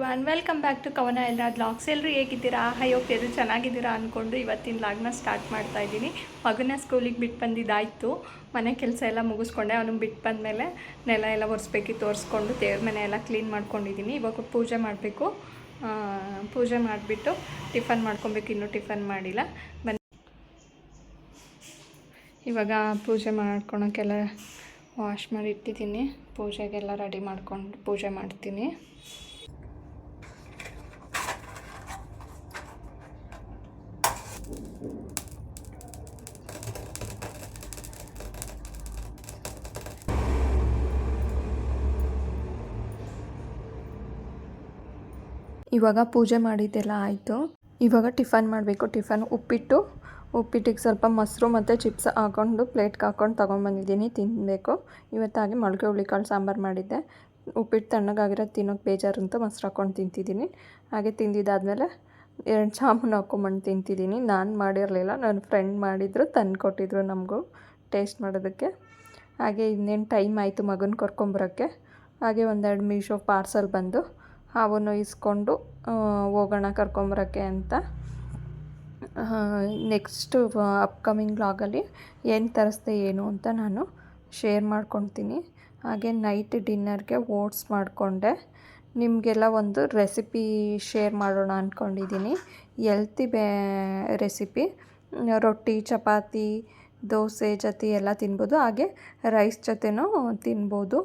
Everyone, welcome back to ಕವನ ಎಲ್ಲ blogs. ಎಲ್ಲರೂ ಹೇಗಿದ್ದೀರಾ? ಹೋಪ್ ಎಲ್ಲರೂ ಚೆನ್ನಾಗಿದ್ದೀರಾ ಅಂದ್ಕೊಂಡು ಇವತ್ತಿನ ವ್ಲಾಗ್ನ ಸ್ಟಾರ್ಟ್ ಮಾಡ್ತಾ ಇದ್ದೀನಿ. ಮಗನ ಸ್ಕೂಲಿಗೆ ಬಿಟ್ಟು ಬಂದಿದ್ದಾಯಿತು. ಮನೆ ಕೆಲಸ ಎಲ್ಲ ಮುಗಿಸ್ಕೊಂಡೆ. ಅವನಿಗೆ ಬಿಟ್ಟು ಬಂದಮೇಲೆ ನೆಲ ಎಲ್ಲ ಒರೆಸ್ಬೇಕಿತ್ತು, ಒರೆಸ್ಕೊಂಡು ದೇವ್ರ ಮನೆ ಎಲ್ಲ ಕ್ಲೀನ್ ಮಾಡ್ಕೊಂಡಿದ್ದೀನಿ. ಇವಾಗ ಪೂಜೆ ಮಾಡಬೇಕು. ಪೂಜೆ ಮಾಡಿಬಿಟ್ಟು ಟಿಫನ್ ಮಾಡ್ಕೊಬೇಕು. ಇನ್ನೂ ಟಿಫನ್ ಮಾಡಿಲ್ಲ. ಇವಾಗ ಪೂಜೆ ಮಾಡ್ಕೊಳಕ್ಕೆಲ್ಲ ವಾಶ್ ಮಾಡಿ ಇಟ್ಟಿದ್ದೀನಿ. ಪೂಜೆಗೆಲ್ಲ ರೆಡಿ ಮಾಡ್ಕೊಂಡು ಪೂಜೆ ಮಾಡ್ತೀನಿ. ಇವಾಗ ಪೂಜೆ ಮಾಡಿದ್ದೆಲ್ಲ ಆಯಿತು. ಇವಾಗ ಟಿಫನ್ ಮಾಡಬೇಕು. ಟಿಫನ್ ಉಪ್ಪಿಟ್ಟಿಗೆ ಸ್ವಲ್ಪ ಮೊಸರು ಮತ್ತು ಚಿಪ್ಸ್ ಹಾಕ್ಕೊಂಡು ಪ್ಲೇಟ್ಗೆ ಹಾಕ್ಕೊಂಡು ತೊಗೊಂಬಂದಿದ್ದೀನಿ, ತಿನ್ನಬೇಕು. ಇವತ್ತಾಗಿ ಮೊಳಕೆ ಹುಳಿಕಾಳು ಸಾಂಬಾರು ಮಾಡಿದ್ದೆ. ಉಪ್ಪಿಟ್ಟು ತಣ್ಣಗಾಗಿರೋದು ತಿನ್ನೋಕೆ ಬೇಜಾರು ಅಂತ ಮೊಸರು ಹಾಕ್ಕೊಂಡು ತಿಂತಿದ್ದೀನಿ. ಹಾಗೆ ತಿಂದಿದ್ದಾದಮೇಲೆ 2 ಜಾಮೂನು ಹಾಕ್ಕೊಂಬಂದು ತಿಂತಿದ್ದೀನಿ. ನಾನು ಮಾಡಿರಲಿಲ್ಲ, ನನ್ನ ಫ್ರೆಂಡ್ ಮಾಡಿದ್ರು, ತಂದು ಕೊಟ್ಟಿದ್ರು ನಮಗೂ ಟೇಸ್ಟ್ ಮಾಡೋದಕ್ಕೆ. ಹಾಗೆ ಇನ್ನೇನು ಟೈಮ್ ಆಯಿತು ಮಗನ ಕರ್ಕೊಂಬರೋಕ್ಕೆ. ಹಾಗೆ 1-2 ಮೀಶೋ ಪಾರ್ಸಲ್ ಬಂದು ಅವನ್ನು ಇಸ್ಕೊಂಡು ಹೋಗೋಣ ಕರ್ಕೊಂಬರೋಕ್ಕೆ ಅಂತ. ನೆಕ್ಸ್ಟ್ ಅಪ್ಕಮಿಂಗ್ ವ್ಲಾಗಲ್ಲಿ ಏನು ತರಿಸ್ದೆ ಏನು ಅಂತ ನಾನು ಶೇರ್ ಮಾಡ್ಕೊತೀನಿ. ಹಾಗೆ ನೈಟ್ ಡಿನ್ನರ್ಗೆ ಓಟ್ಸ್ ಮಾಡಿಕೊಂಡೆ. ನಿಮಗೆಲ್ಲ ಒಂದು ರೆಸಿಪಿ ಶೇರ್ ಮಾಡೋಣ ಅಂದ್ಕೊಂಡಿದ್ದೀನಿ. Healthy recipe. ರೊಟ್ಟಿ, ಚಪಾತಿ, ದೋಸೆ ಜೊತೆ ಎಲ್ಲ ತಿನ್ಬೋದು. ಹಾಗೆ ರೈಸ್ ಜೊತೆನೂ ತಿನ್ಬೋದು.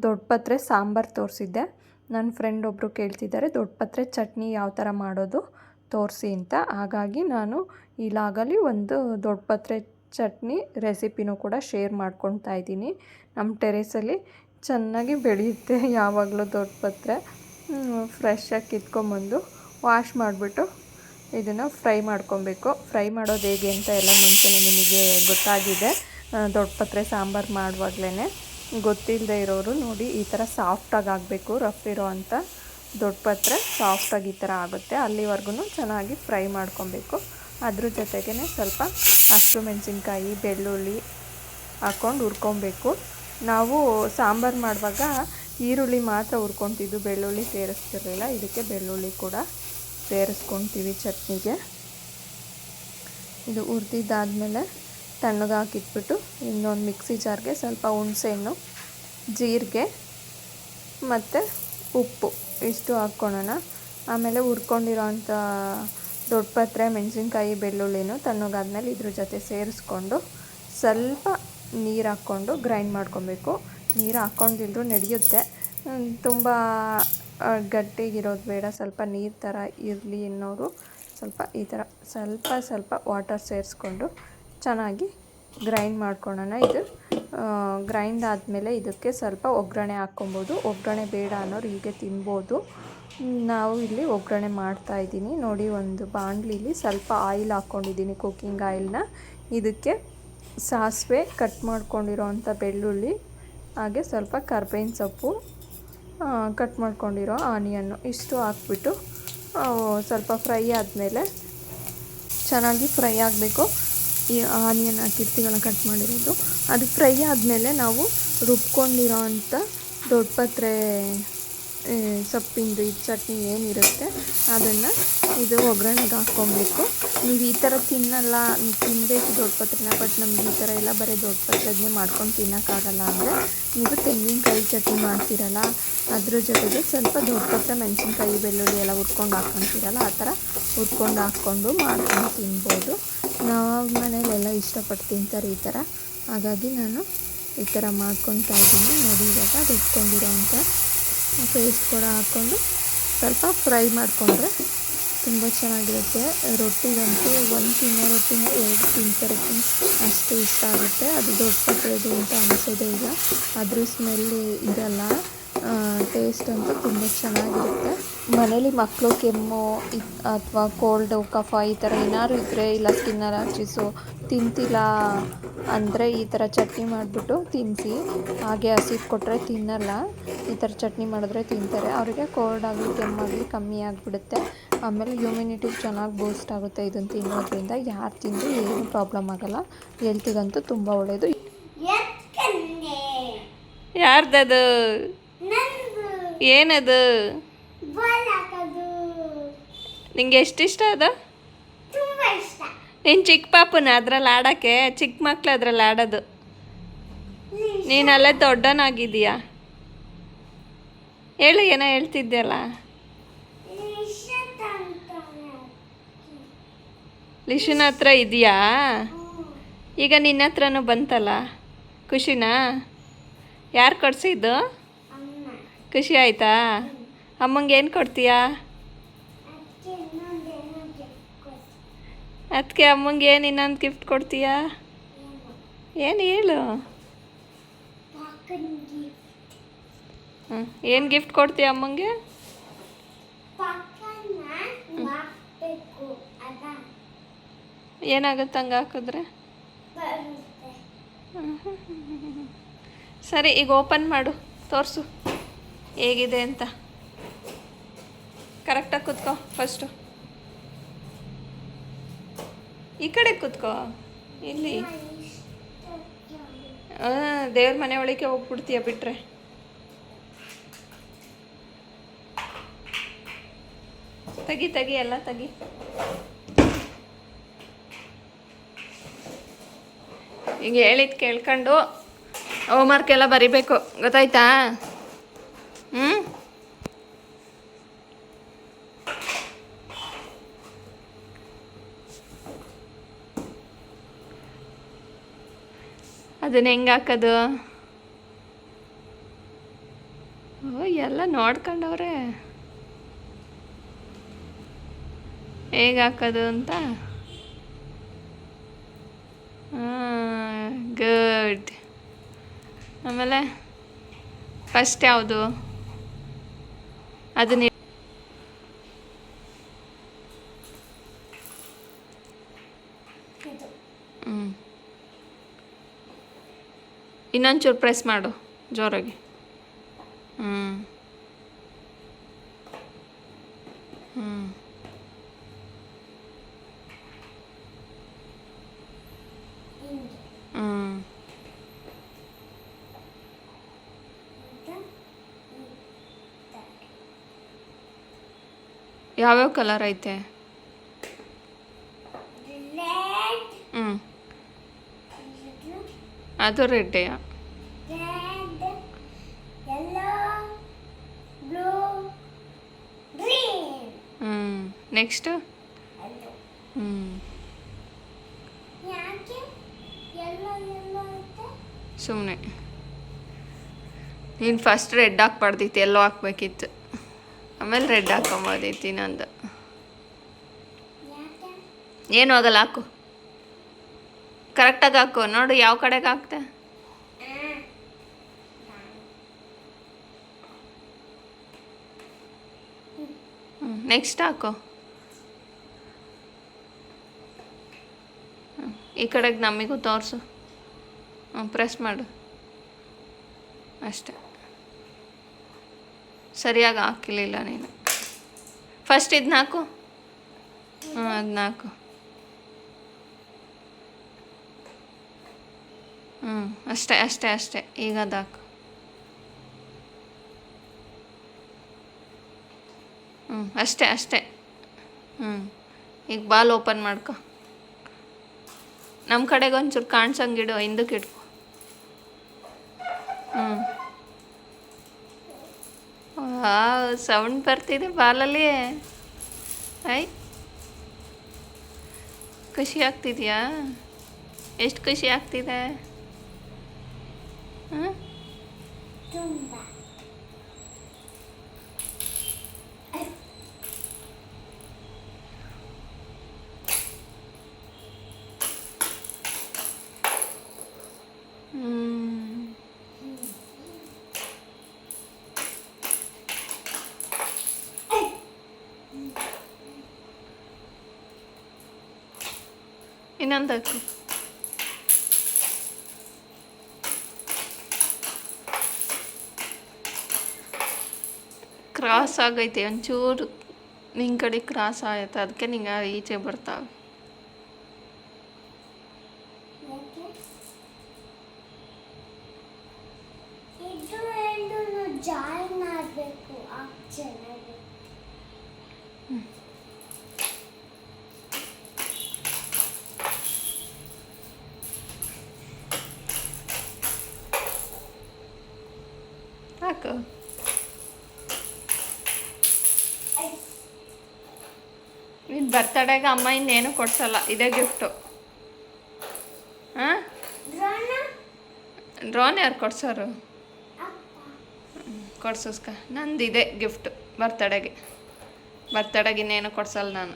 ದೊಡ್ಡ ಪತ್ರೆ ಸಾಂಬಾರು ತೋರಿಸಿದ್ದೆ. ನನ್ನ ಫ್ರೆಂಡ್ ಒಬ್ಬರು ಕೇಳ್ತಿದ್ದಾರೆ ದೊಡ್ಡ ಪತ್ರೆ ಚಟ್ನಿ ಯಾವ ಥರ ಮಾಡೋದು ತೋರಿಸಿ ಅಂತ. ಹಾಗಾಗಿ ನಾನು ಈ ಲಾಗಲ್ಲಿ ಒಂದು ದೊಡ್ಡ ಪತ್ರೆ ಚಟ್ನಿ ರೆಸಿಪಿನೂ ಕೂಡ ಶೇರ್ ಮಾಡ್ಕೊತಾ ಇದ್ದೀನಿ. ನಮ್ಮ ಟೆರೇಸಲ್ಲಿ ಚೆನ್ನಾಗಿ ಬೆಳೆಯುತ್ತೆ ಯಾವಾಗಲೂ ದೊಡ್ಡ ಪತ್ರೆ. ಫ್ರೆಶ್ಶಾಗಿ ಕಿತ್ಕೊಂಬಂದು ವಾಶ್ ಮಾಡಿಬಿಟ್ಟು ಇದನ್ನು ಫ್ರೈ ಮಾಡ್ಕೊಬೇಕು. ಫ್ರೈ ಮಾಡೋದು ಹೇಗೆ ಅಂತ ಎಲ್ಲ ಮುಂಚೆನೇ ನಿಮಗೆ ಗೊತ್ತಾಗಿದೆ. ದೊಡ್ಡ ಪತ್ರೆ ಸಾಂಬಾರು ಮಾಡುವಾಗಲೇ ಗೊತ್ತಿಲ್ಲದೆ ಇರೋರು ನೋಡಿ ಈ ಥರ ಸಾಫ್ಟಾಗಿ ಆಗಬೇಕು. ರಫ್ ಇರೋ ಅಂಥ ದೊಡ್ಡ ಪತ್ರೆ ಸಾಫ್ಟಾಗಿ ಈ ಥರ ಆಗುತ್ತೆ. ಅಲ್ಲಿವರೆಗೂ ಚೆನ್ನಾಗಿ ಫ್ರೈ ಮಾಡ್ಕೊಬೇಕು. ಅದ್ರ ಜೊತೆಗೇ ಸ್ವಲ್ಪ ಹಸಿಮೆಣಸಿನ್ಕಾಯಿ, ಬೆಳ್ಳುಳ್ಳಿ ಹಾಕ್ಕೊಂಡು ಹುರ್ಕೊಬೇಕು. ನಾವು ಸಾಂಬಾರು ಮಾಡುವಾಗ ಈರುಳ್ಳಿ ಮಾತ್ರ ಹುರ್ಕೊತಿದ್ದು, ಬೆಳ್ಳುಳ್ಳಿ ಸೇರಿಸ್ತಿರಲಿಲ್ಲ. ಇದಕ್ಕೆ ಬೆಳ್ಳುಳ್ಳಿ ಕೂಡ ಸೇರಿಸ್ಕೊತೀವಿ ಚಟ್ನಿಗೆ. ಇದು ಹುರಿದಿದ್ದಾದಮೇಲೆ ತಣ್ಣಗೆ ಹಾಕಿಟ್ಬಿಟ್ಟು ಇನ್ನೊಂದು ಮಿಕ್ಸಿ ಜಾರ್ಗೆ ಸ್ವಲ್ಪ ಹುಣಸೆಹಣ್ಣು, ಜೀರಿಗೆ ಮತ್ತು ಉಪ್ಪು ಇಷ್ಟು ಹಾಕ್ಕೊಳ್ಳೋಣ. ಆಮೇಲೆ ಹುರ್ಕೊಂಡಿರೋ ಅಂಥ ದೊಡ್ಡ ಪತ್ರೆ, ಮೆಣಸಿನ್ಕಾಯಿ, ಬೆಳ್ಳುಳ್ಳಿನೂ ತಣ್ಣಗಾದ್ಮೇಲೆ ಇದ್ರ ಜೊತೆ ಸೇರಿಸ್ಕೊಂಡು ಸ್ವಲ್ಪ ನೀರು ಹಾಕ್ಕೊಂಡು ಗ್ರೈಂಡ್ ಮಾಡ್ಕೊಬೇಕು. ನೀರು ಹಾಕ್ಕೊಂಡಿದ್ರು ನಡೆಯುತ್ತೆ, ತುಂಬ ಗಟ್ಟಿಗಿರೋದು ಬೇಡ, ಸ್ವಲ್ಪ ನೀರು ಥರ ಇರಲಿ ಅನ್ನೋರು ಸ್ವಲ್ಪ ಈ ಥರ ಸ್ವಲ್ಪ ವಾಟರ್ ಸೇರಿಸ್ಕೊಂಡು ಚೆನ್ನಾಗಿ ಗ್ರೈಂಡ್ ಮಾಡ್ಕೊಳ್ಳೋಣ. ಇದು ಗ್ರೈಂಡ್ ಆದಮೇಲೆ ಇದಕ್ಕೆ ಸ್ವಲ್ಪ ಒಗ್ಗರಣೆ ಹಾಕ್ಕೊಬೋದು. ಒಗ್ಗರಣೆ ಬೇಡ ಅನ್ನೋರು ಹೀಗೆ ತಿನ್ಬೋದು. ನಾವು ಇಲ್ಲಿ ಒಗ್ಗರಣೆ ಮಾಡ್ತಾಯಿದ್ದೀನಿ ನೋಡಿ. ಒಂದು ಬಾಣಲಿಲಿ ಸ್ವಲ್ಪ ಆಯಿಲ್ ಹಾಕ್ಕೊಂಡಿದ್ದೀನಿ, ಕುಕ್ಕಿಂಗ್ ಆಯಿಲ್ನ. ಇದಕ್ಕೆ ಸಾಸಿವೆ, ಕಟ್ ಮಾಡ್ಕೊಂಡಿರೋ ಅಂಥ ಬೆಳ್ಳುಳ್ಳಿ, ಹಾಗೆ ಸ್ವಲ್ಪ ಕರ್ಬೇವಿನ ಸೊಪ್ಪು, ಕಟ್ ಮಾಡ್ಕೊಂಡಿರೋ ಆನಿಯನ್ನು ಇಷ್ಟು ಹಾಕ್ಬಿಟ್ಟು ಸ್ವಲ್ಪ ಫ್ರೈ ಆದಮೇಲೆ ಚೆನ್ನಾಗಿ ಫ್ರೈ ಆಗಬೇಕು. ಈ ಆನಿಯನ್ ಹಾಕಿರ್ತೀವಲ್ಲ ಕಟ್ ಮಾಡಿರೋದು, ಅದು ಫ್ರೈ ಆದಮೇಲೆ ನಾವು ರುಬ್ಕೊಂಡಿರೋ ಅಂಥ ದೊಡ್ಡ ಪತ್ರೆ ಸೊಪ್ಪಿಂದು ಈ ಚಟ್ನಿ ಏನಿರುತ್ತೆ ಅದನ್ನು ಇದು ಒಗ್ಗರಣೆಗೆ ಹಾಕ್ಕೊಬೇಕು. ನೀವು ಈ ಥರ ತಿನ್ನಬೇಕು ದೊಡ್ಡ ಪತ್ರೆನ, ಬಟ್ ನಮ್ಗೆ ಈ ಥರ ಎಲ್ಲ ಬರೀ ದೊಡ್ಡ ಪತ್ರೆದನ್ನೇ ಮಾಡ್ಕೊಂಡು ತಿನ್ನೋಕ್ಕಾಗಲ್ಲ ಅಂದರೆ ನೀವು ತೆಂಗಿನಕಾಯಿ ಚಟ್ನಿ ಮಾಡ್ತೀರಲ್ಲ ಅದ್ರ ಜೊತೆಗೆ ಸ್ವಲ್ಪ ದೊಡ್ಡ ಪತ್ರೆ, ಮೆಣಸಿನ್ಕಾಯಿ, ಬೆಳ್ಳುಳ್ಳಿ ಎಲ್ಲ ಹುರ್ಕೊಂಡು ಹಾಕ್ಕೊತೀರಲ್ಲ ಆ ಥರ ಹುರ್ಕೊಂಡು ಹಾಕ್ಕೊಂಡು ಮಾಡ್ಕೊಂಡು ತಿನ್ಬೋದು. ನಾವು ಮನೇಲೆಲ್ಲ ಇಷ್ಟಪಟ್ಟು ತಿಂತಾರೆ ಈ ಥರ. ಹಾಗಾಗಿ ನಾನು ಈ ಥರ ಮಾಡ್ಕೊತಾ ಇದ್ದೀನಿ ನೋಡಿ. ಇವಾಗ ರುಬ್ಕೊಂಡಿರೋ ಅಂಥ ಪೇಸ್ಟ್ ಕೂಡ ಹಾಕ್ಕೊಂಡು ಸ್ವಲ್ಪ ಫ್ರೈ ಮಾಡಿಕೊಂಡ್ರೆ ತುಂಬ ಚೆನ್ನಾಗಿರುತ್ತೆ. ರೊಟ್ಟಿಗಂತೂ ಒಂದು ತಿನ್ನೋ ರೊಟ್ಟಿನ 2 ತಿಂತಾರೆ, ಅಷ್ಟು ಇಷ್ಟ ಆಗುತ್ತೆ. ಅದು ದೊಡ್ಡ ಪತ್ರೆದು ಅಂತ ಅನಿಸೋದೇ ಇಲ್ಲ. ಅದ್ರ ಸ್ಮೆಲ್ ಇರಲ್ಲ, ಟೇಸ್ಟ್ ಅಂತೂ ತುಂಬ ಚೆನ್ನಾಗಿರುತ್ತೆ. ಮನೇಲಿ ಮಕ್ಕಳು ಕೆಮ್ಮು ಅಥವಾ ಕೋಲ್ಡು, ಕಫ ಈ ಥರ ಏನಾದ್ರು ಇದ್ದರೆ, ಇಲ್ಲ ಸ್ಕಿನ್ ಅಲರ್ಜೀಸು ತಿಂತಿಲ್ಲ ಅಂದರೆ ಈ ಥರ ಚಟ್ನಿ ಮಾಡಿಬಿಟ್ಟು ತಿನ್ನಿಸಿ. ಹಾಗೆ ಹಸಿದು ಕೊಟ್ಟರೆ ತಿನ್ನಲ್ಲ, ಈ ಥರ ಚಟ್ನಿ ಮಾಡಿದ್ರೆ ತಿಂತಾರೆ. ಅವರಿಗೆ ಕೋಲ್ಡ್ ಆಗಲಿ ಕೆಮ್ಮಾಗಲಿ ಕಮ್ಮಿ ಆಗಿಬಿಡುತ್ತೆ. ಆಮೇಲೆ ಇಮ್ಯುನಿಟಿ ಚೆನ್ನಾಗಿ ಬೂಸ್ಟ್ ಆಗುತ್ತೆ ಇದನ್ನು ತಿನ್ನೋದ್ರಿಂದ. ಯಾರು ತಿಂದು ಏನು ಪ್ರಾಬ್ಲಮ್ ಆಗೋಲ್ಲ, ಹೆಲ್ತಿಗಂತೂ ತುಂಬ ಒಳ್ಳೆಯದು. ಯಾರ್ದದು? ಏನದು? ನಿಂಗೆ ಎಷ್ಟು ಇಷ್ಟ ಅದು? ನೀನು ಚಿಕ್ಕ ಪಾಪನ ಅದ್ರಲ್ಲಿ ಆಡೋಕ್ಕೆ, ಚಿಕ್ಕ ಮಕ್ಳು ಅದ್ರಲ್ಲಿ ಆಡೋದು. ನೀನಲ್ಲೇ ದೊಡ್ಡನಾಗಿದ್ದೀಯಾ? ಹೇಳು, ಏನೋ ಹೇಳ್ತಿದ್ದೆಲ್ಲ. ಲಿಶುನ ಹತ್ರ ಇದೆಯಾ? ಈಗ ನಿನ್ನ ಹತ್ರನೂ ಬಂತಲ್ಲ, ಖುಷಿನಾ? ಯಾರು ಕೊಡ್ಸಿದ್ದು? ಖುಷಿ ಆಯ್ತಾ? ಅಮ್ಮಂಗೆ ಏನು ಕೊಡ್ತೀಯಾ? ಅದಕ್ಕೆ ಅಮ್ಮಂಗೆ ಏನು ಇನ್ನೊಂದು ಗಿಫ್ಟ್ ಕೊಡ್ತೀಯಾ? ಏನು ಹೇಳು? ಏನು ಗಿಫ್ಟ್ ಕೊಡ್ತೀಯ ಅಮ್ಮಂಗೆ? ಏನಾಗುತ್ತೆ ಹಂಗೆ ಹಾಕಿದ್ರೆ? ಸರಿ, ಈಗ ಓಪನ್ ಮಾಡು, ತೋರಿಸು ಹೇಗಿದೆ ಅಂತ. ಕರೆಕ್ಟಾಗಿ ಕೂತ್ಕೋ ಫಸ್ಟು. ಈ ಕಡೆ ಕೂತ್ಕೋ. ಇಲ್ಲಿ ದೇವ್ರ ಮನೆ ಒಳಗೆ ಹೋಗ್ಬಿಡ್ತೀಯ ಬಿಟ್ರೆ. ತೆಗಿ ತೆಗಿ, ಎಲ್ಲ ತೆಗಿ. ಈಗ ಹೇಳಿದ್ದು ಕೇಳ್ಕೊಂಡು ಹೋಮ್ವರ್ಕ್ ಎಲ್ಲ ಬರಿಬೇಕು, ಗೊತ್ತಾಯ್ತಾ? ಅದನ್ನ ಹೆಂಗೆ ಹಾಕೋದು? ಓ, ಎಲ್ಲ ನೋಡ್ಕೊಂಡವ್ರೆ ಹೇಗೆ ಹಾಕೋದು ಅಂತ. ಗುಡ್. ಆಮೇಲೆ ಫಸ್ಟ್ ಯಾವುದು? ಅದನ್ನ ಇನ್ನೊಂಚೂರು ಪ್ರೆಸ್ ಮಾಡು ಜೋರಾಗಿ. ಯಾವ್ಯಾವ ಕಲರ್ ಐತೆ? ಅದು ರೆಡ್ಡೆಯಾ? ನೆಕ್ಸ್ಟ್ ಸುಮ್ಮನೆ ನೀನು ಫಸ್ಟ್ ರೆಡ್ ಹಾಕ್ಬಾರ್ದಿತ್ತು, ಎಲ್ಲೋ ಹಾಕ್ಬೇಕಿತ್ತು, ಆಮೇಲೆ ರೆಡ್ ಹಾಕೊಂಬೋದೈತಿ. ನಂದು ಏನು ಆಗಲ್ಲ, ಹಾಕು, ಕರೆಕ್ಟಾಗಿ ಹಾಕು. ನೋಡು ಯಾವ ಕಡೆಗೆ ಹಾಕ್ತೆ. ನೆಕ್ಸ್ಟ್ ಹಾಕು. ಈ ಕಡೆಗೆ ನಮಗೂ ತೋರಿಸು. ಪ್ರೆಸ್ ಮಾಡು ಅಷ್ಟೆ. ಸರಿಯಾಗಿ ಹಾಕಿಲ್ಲ ನೀನು. ಫಸ್ಟ್ ಇದನ್ನ ಹಾಕು. ಅದನ್ನ ಹಾಕು. ಅಷ್ಟೇ ಅಷ್ಟೇ ಅಷ್ಟೇ. ಈಗ ಅದು ಹಾಕು. ಅಷ್ಟೇ ಅಷ್ಟೇ. ಈಗ ಬಾಲ್ ಓಪನ್ ಮಾಡ್ಕೊ. ನಮ್ಮ ಕಡೆಗೆ ಒಂಚೂರು ಕಾಣಿಸಂಗಿಡು, ಹಿಂದಕ್ಕೆ ಇಡ್ಕೊ. ಸೌಂಡ್ ಬರ್ತಿದೆ ಬಾಲಲ್ಲಿ. ಐ, ಖುಷಿ ಆಗ್ತಿದೆಯಾ? ಎಷ್ಟು ಖುಷಿ ಆಗ್ತಿದೆ? ಇನ್ನೊಂದು ಹಾಕು. ಕ್ರಾಸ್ ಆಗೈತೆ ಒಂಚೂರು, ನಿನ್ನ ಕಡೆ ಕ್ರಾಸ್ ಆಯ್ತು, ಅದಕ್ಕೆ ನಿಂಗೆ ಈಚೆ ಬರ್ತಾವೆ. ಹಾಕು. ನಿನ್ನ ಬರ್ತಡೇಗೆ ಅಮ್ಮ ಇನ್ನೇನು ಕೊಡ್ಸಲ್ಲ, ಇದೇ ಗಿಫ್ಟು. ಹಾಂ, ಡ್ರೋನ್ ಯಾರು ಕೊಡ್ಸೋರು? ಕೊಡ್ಸೋಸ್ಕ ನಂದು ಇದೆ ಗಿಫ್ಟು ಬರ್ತಡೇಗೆ. ಬರ್ತಡೇಗೆ ಇನ್ನೇನು ಕೊಡ್ಸಲ್ಲ ನಾನು.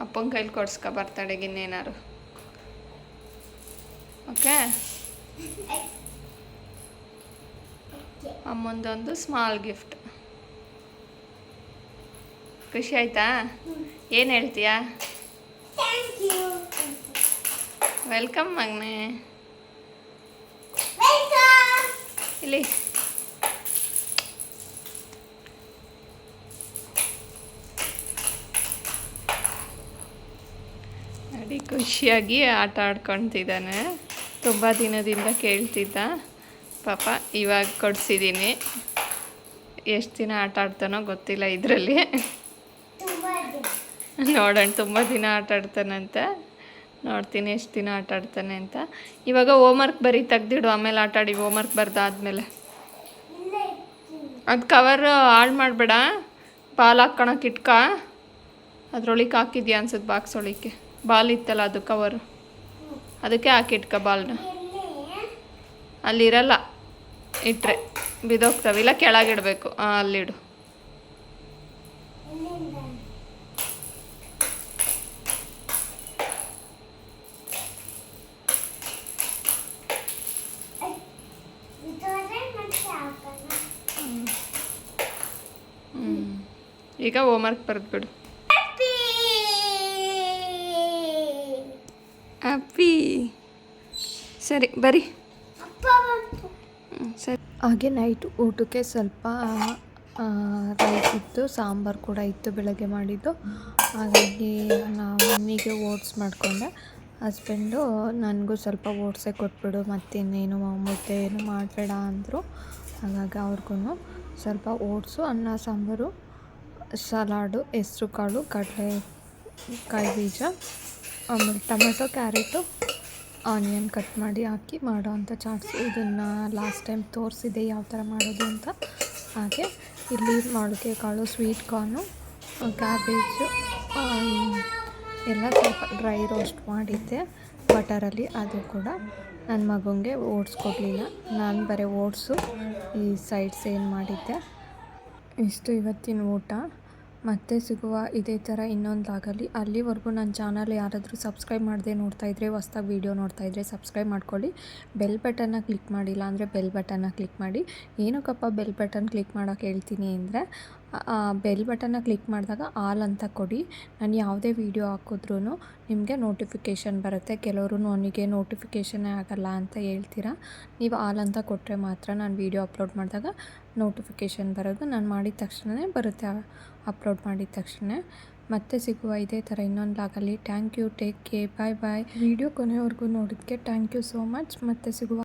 ಅಪ್ಪನ ಕೈಲಿ ಕೊಡ್ಸ್ಕ ಬರ್ತಡೇಗೆ ಇನ್ನೇನಾರು. ಓಕೆ, ಅಮ್ಮಂದೊಂದು ಸ್ಮಾಲ್ ಗಿಫ್ಟ್. ಖುಷಿ ಆಯ್ತಾ? ಏನು ಹೇಳ್ತೀಯಾ? ವೆಲ್ಕಮ್ ಮಗನೇ. ಇಲ್ಲಿ ನೋಡಿ, ಖುಷಿಯಾಗಿ ಆಟ ಆಡ್ಕೊತಿದ್ದಾನೆ. ತುಂಬ ದಿನದಿಂದ ಕೇಳ್ತಿದ್ದ ಪಾಪ, ಇವಾಗ ಕೊಡಿಸಿದ್ದೀನಿ. ಎಷ್ಟು ದಿನ ಆಟ ಆಡ್ತಾನೋ ಗೊತ್ತಿಲ್ಲ ಇದರಲ್ಲಿ. ನೋಡೋಣ, ತುಂಬ ದಿನ ಆಟ ಆಡ್ತಾನಂತೆ. ನೋಡ್ತೀನಿ ಎಷ್ಟು ದಿನ ಆಟ ಆಡ್ತಾನೆ ಅಂತ. ಇವಾಗ ಹೋಮ್ವರ್ಕ್ ಬರೀ ತೆಗ್ದಿಡು, ಆಮೇಲೆ ಆಟ ಆಡಿ. ಹೋಮ್ವರ್ಕ್ ಬರ್ದಾದ್ಮೇಲೆ ಅದು ಕವರ್ ಹಾಳು ಮಾಡಬೇಡ. ಬಾಲ್ ಹಾಕ್ಕೊಳಕ್ಕೆ ಇಟ್ಕ. ಅದ್ರೊಳಗೆ ಹಾಕಿದ್ಯಾ ಅನ್ಸುತ್ತೆ, ಬಾಕ್ಸ್ ಒಳಕ್ಕೆ ಬಾಲ್ ಇತ್ತಲ್ಲ, ಅದು ಕವರು, ಅದಕ್ಕೆ ಹಾಕಿಟ್ಕ ಬಾಲ್ನ. ಅಲ್ಲಿರಲ್ಲ, ಇಟ್ಟರೆ ಬಿದ್ದೋಗ್ತವೆ. ಇಲ್ಲ ಕೆಳಗಿಡಬೇಕು. ಅಲ್ಲಿಡು. ಈಗ ಹೋಮ್ವರ್ಕ್ ಬರೆದ್ಬಿಡು. ಹ್ಯಾಪಿ. ಸರಿ ಬರಿ. ಸರಿ. ಹಾಗೆ ನೈಟ್ ಊಟಕ್ಕೆ ಸ್ವಲ್ಪ ರೈಸ್ ಇತ್ತು, ಸಾಂಬಾರು ಕೂಡ ಇತ್ತು ಬೆಳಗ್ಗೆ ಮಾಡಿದ್ದು. ಹಾಗಾಗಿ ನಾವು ಮಮ್ಮಿಗೆ ಓಟ್ಸ್ ಮಾಡಿಕೊಂಡೆ. ಹಸ್ಬೆಂಡು ನನಗೂ ಸ್ವಲ್ಪ ಓಟ್ಸೇ ಕೊಟ್ಬಿಡು, ಮತ್ತಿನ್ನೇನು ಮುದ್ದೆ ಏನು ಮಾಡಬೇಡ ಅಂದರು. ಹಾಗಾಗಿ ಅವ್ರಿಗೂ ಸ್ವಲ್ಪ ಓಟ್ಸು, ಅನ್ನ ಸಾಂಬಾರು, ಸಲಾಡು, ಹೆಸ್ರು ಕಾಳು, ಕಡಲೆಕಾಯಿ ಬೀಜ, ಆಮೇಲೆ ಟೊಮೆಟೊ, ಕ್ಯಾರೆಟು, ಆನಿಯನ್ ಕಟ್ ಮಾಡಿ ಹಾಕಿ ಮಾಡೋ ಅಂಥ ಚಾಟ್ಸು. ಇದನ್ನು ಲಾಸ್ಟ್ ಟೈಮ್ ತೋರಿಸಿದೆ ಯಾವ ಥರ ಮಾಡೋದು ಅಂತ. ಹಾಗೆ ಇಲ್ಲಿ ಮೊಳಕೆ ಕಾಳು, ಸ್ವೀಟ್ ಕಾರ್ನು, ಕ್ಯಾಬೇಜು ಎಲ್ಲ ಸ್ವಲ್ಪ ಡ್ರೈ ರೋಸ್ಟ್ ಮಾಡಿದ್ದೆ ಬಟರಲ್ಲಿ. ಅದು ಕೂಡ ನನ್ನ ಮಗನಿಗೆ ಓಟ್ಸ್ ಕೊಡಲಿಲ್ಲ, ನಾನು ಬರೀ ಓಟ್ಸು ಈ ಸೈಡ್ಸ್ ಏನು ಮಾಡಿದ್ದೆ. ಇಷ್ಟು ಇವತ್ತಿನ ಊಟ. ಮತ್ತೆ ಸಿಗುವ ಇದೇ ಥರ ಇನ್ನೊಂದು ಲಾಗಲ್ಲಿ. ಅಲ್ಲಿವರೆಗೂ ನನ್ನ ಚಾನಲ್ ಯಾರಾದರೂ ಸಬ್ಸ್ಕ್ರೈಬ್ ಮಾಡದೆ ನೋಡ್ತಾಯಿದ್ರೆ, ಹೊಸ್ದಾಗಿ ವೀಡಿಯೋ ನೋಡ್ತಾಯಿದ್ರೆ ಸಬ್ಸ್ಕ್ರೈಬ್ ಮಾಡ್ಕೊಳ್ಳಿ. ಬೆಲ್ ಬಟನ್ನ ಕ್ಲಿಕ್ ಮಾಡಿಲ್ಲ ಅಂದರೆ ಬೆಲ್ ಬಟನ್ನ ಕ್ಲಿಕ್ ಮಾಡಿ. ಏನಕ್ಕಪ್ಪ ಬೆಲ್ ಬಟನ್ ಕ್ಲಿಕ್ ಮಾಡೋಕ್ಕೆ ಹೇಳ್ತೀನಿ ಅಂದರೆ, ಬೆಲ್ ಬಟನ್ನ ಕ್ಲಿಕ್ ಮಾಡಿದಾಗ ಆಲ್ ಅಂತ ಕೊಡಿ. ನಾನು ಯಾವುದೇ ವೀಡಿಯೋ ಹಾಕಿದ್ರೂ ನಿಮಗೆ ನೋಟಿಫಿಕೇಷನ್ ಬರುತ್ತೆ. ಕೆಲವರು ನನಗೆ ನೋಟಿಫಿಕೇಷನ್ನೇ ಆಗಲ್ಲ ಅಂತ ಹೇಳ್ತೀರಾ. ನೀವು ಆಲ್ ಅಂತ ಕೊಟ್ಟರೆ ಮಾತ್ರ ನಾನು ವೀಡಿಯೋ ಅಪ್ಲೋಡ್ ಮಾಡಿದಾಗ ನೋಟಿಫಿಕೇಷನ್ ಬರೋದು. ನಾನು ಮಾಡಿದ ತಕ್ಷಣವೇ ಬರುತ್ತೆ, ಅಪ್ಲೋಡ್ ಮಾಡಿದ ತಕ್ಷಣ. ಮತ್ತೆ ಸಿಗುವ ಇದೇ ಥರ ಇನ್ನೊಂದು ಲಾಗಲ್ಲಿ. Thank you, take care, bye bye. Video ಕೊನೆವರೆಗೂ ನೋಡೋದಕ್ಕೆ ಥ್ಯಾಂಕ್ ಯು ಸೋ ಮಚ್. ಮತ್ತೆ ಸಿಗುವ.